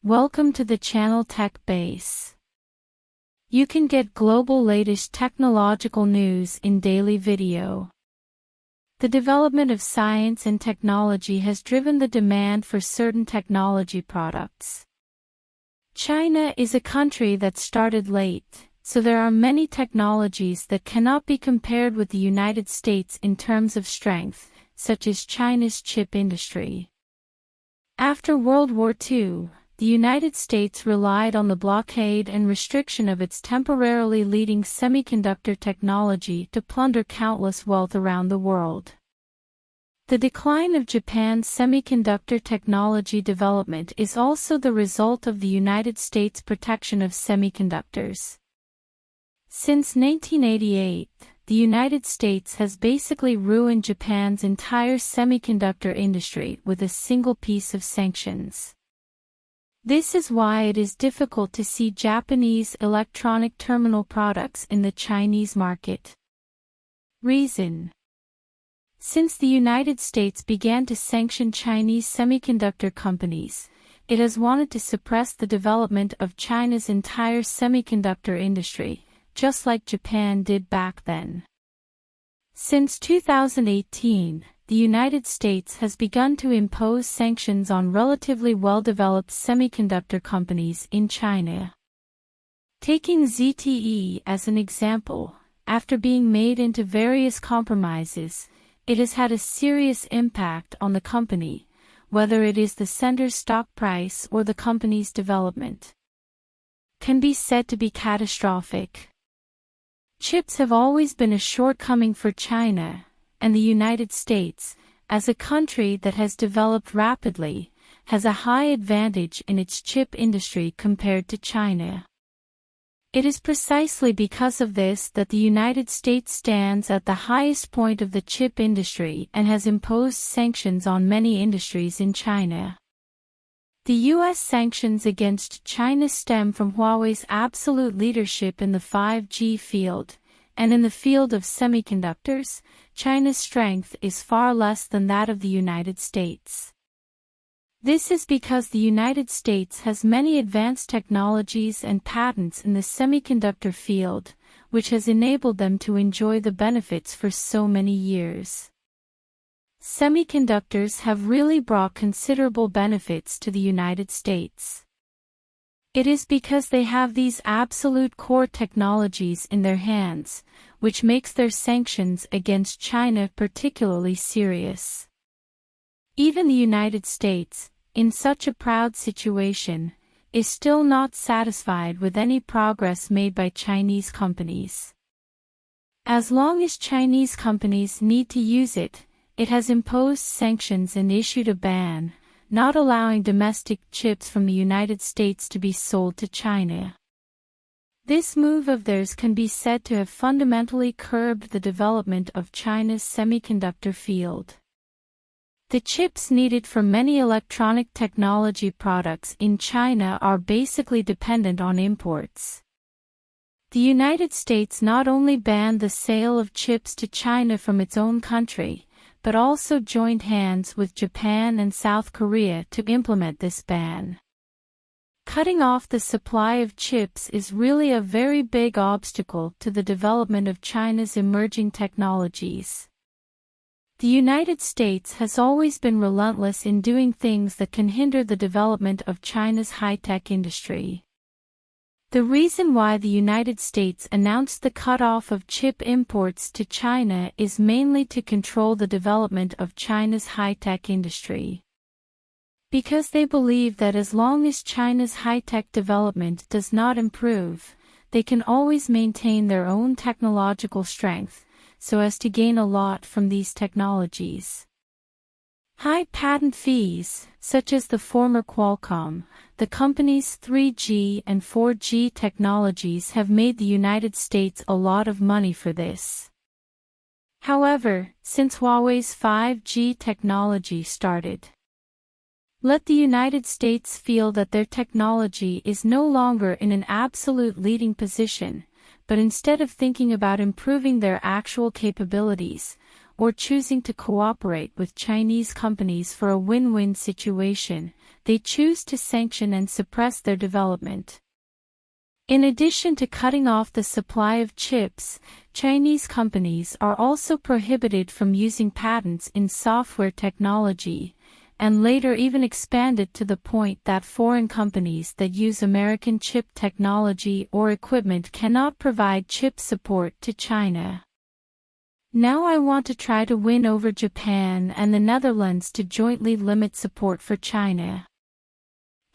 Welcome to the channel Tech Base. You can get global latest technological news in daily video. The development of science and technology has driven the demand for certain technology products. China is a country that started late, so there are many technologies that cannot be compared with the United States in terms of strength, such as China's chip industry. After World War II, the United States relied on the blockade and restriction of its temporarily leading semiconductor technology to plunder countless wealth around the world. The decline of Japan's semiconductor technology development is also the result of the United States' protection of semiconductors. Since 1988, the United States has basically ruined Japan's entire semiconductor industry with a single piece of sanctions. This is why it is difficult to see Japanese electronic terminal products in the Chinese market. Reason: since the United States began to sanction Chinese semiconductor companies, it has wanted to suppress the development of China's entire semiconductor industry, just like Japan did back then. Since 2018, the United States has begun to impose sanctions on relatively well-developed semiconductor companies in China. Taking ZTE as an example, after being made into various compromises, it has had a serious impact on the company, whether it is the sender's stock price or the company's development. Can be said to be catastrophic. Chips have always been a shortcoming for China, and the United States, as a country that has developed rapidly, has a high advantage in its chip industry compared to China. It is precisely because of this that the United States stands at the highest point of the chip industry and has imposed sanctions on many industries in China. The U.S. sanctions against China stem from Huawei's absolute leadership in the 5G field, and in the field of semiconductors, China's strength is far less than that of the United States. This is because the United States has many advanced technologies and patents in the semiconductor field, which has enabled them to enjoy the benefits for so many years. Semiconductors have really brought considerable benefits to the United States. It is because they have these absolute core technologies in their hands, which makes their sanctions against China particularly serious. Even the United States, in such a proud situation, is still not satisfied with any progress made by Chinese companies. As long as Chinese companies need to use it, it has imposed sanctions and issued a ban, not allowing domestic chips from the United States to be sold to China. This move of theirs can be said to have fundamentally curbed the development of China's semiconductor field. The chips needed for many electronic technology products in China are basically dependent on imports. The United States not only banned the sale of chips to China from its own country, but also joined hands with Japan and South Korea to implement this ban. Cutting off the supply of chips is really a very big obstacle to the development of China's emerging technologies. The United States has always been relentless in doing things that can hinder the development of China's high-tech industry. The reason why the United States announced the cutoff of chip imports to China is mainly to control the development of China's high-tech industry. Because they believe that as long as China's high-tech development does not improve, they can always maintain their own technological strength, so as to gain a lot from these technologies. High patent fees, such as the former Qualcomm, the company's 3G and 4G technologies have made the United States a lot of money for this. However, since Huawei's 5G technology started, let the United States feel that their technology is no longer in an absolute leading position, but instead of thinking about improving their actual capabilities, or choosing to cooperate with Chinese companies for a win-win situation, they choose to sanction and suppress their development. In addition to cutting off the supply of chips, Chinese companies are also prohibited from using patents in software technology, and later even expanded to the point that foreign companies that use American chip technology or equipment cannot provide chip support to China. Now I want to try to win over Japan and the Netherlands to jointly limit support for China.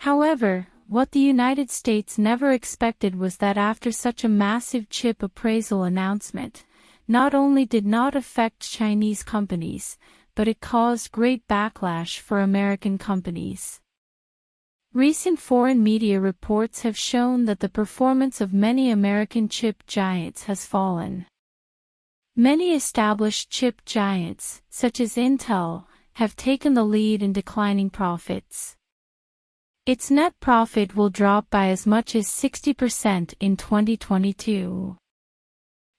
However, what the United States never expected was that after such a massive chip appraisal announcement, not only did not affect Chinese companies, but it caused great backlash for American companies. Recent foreign media reports have shown that the performance of many American chip giants has fallen. Many established chip giants, such as Intel, have taken the lead in declining profits. Its net profit will drop by as much as 60% in 2022.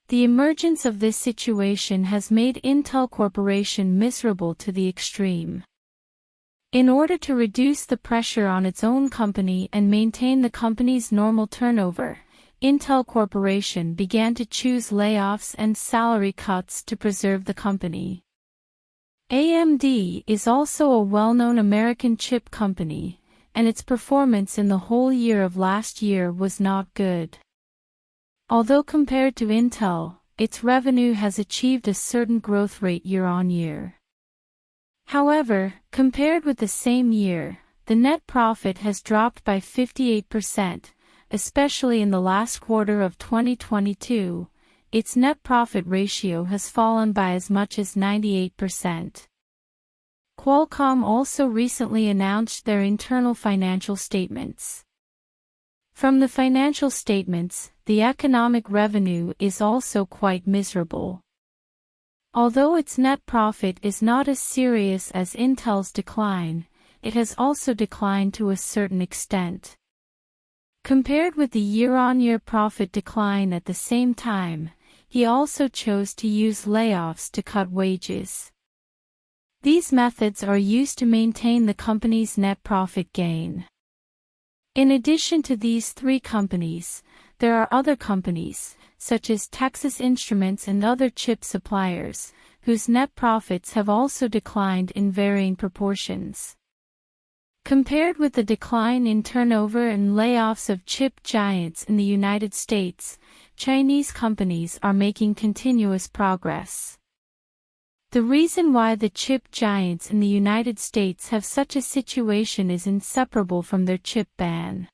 The emergence of this situation has made Intel Corporation miserable to the extreme. In order to reduce the pressure on its own company and maintain the company's normal turnover, Intel Corporation began to choose layoffs and salary cuts to preserve the company. AMD is also a well-known American chip company, and its performance in the whole year of last year was not good. Although compared to Intel, its revenue has achieved a certain growth rate year-on-year. However, compared with the same year, the net profit has dropped by 58%, especially in the last quarter of 2022. Its net profit ratio has fallen by as much as 98%. Qualcomm also recently announced their internal financial statements. From the financial statements, the economic revenue is also quite miserable. Although its net profit is not as serious as Intel's decline, it has also declined to a certain extent. Compared with the year-on-year profit decline at the same time, he also chose to use layoffs to cut wages. These methods are used to maintain the company's net profit gain. In addition to these three companies, there are other companies, such as Texas Instruments and other chip suppliers, whose net profits have also declined in varying proportions. Compared with the decline in turnover and layoffs of chip giants in the United States, Chinese companies are making continuous progress. The reason why the chip giants in the United States have such a situation is inseparable from their chip ban.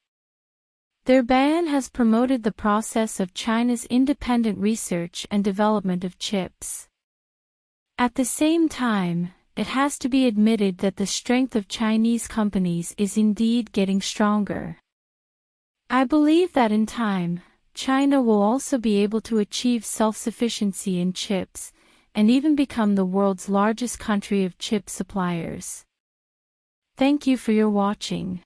Their ban has promoted the process of China's independent research and development of chips. At the same time, it has to be admitted that the strength of Chinese companies is indeed getting stronger. I believe that in time, China will also be able to achieve self-sufficiency in chips, and even become the world's largest country of chip suppliers. Thank you for your watching.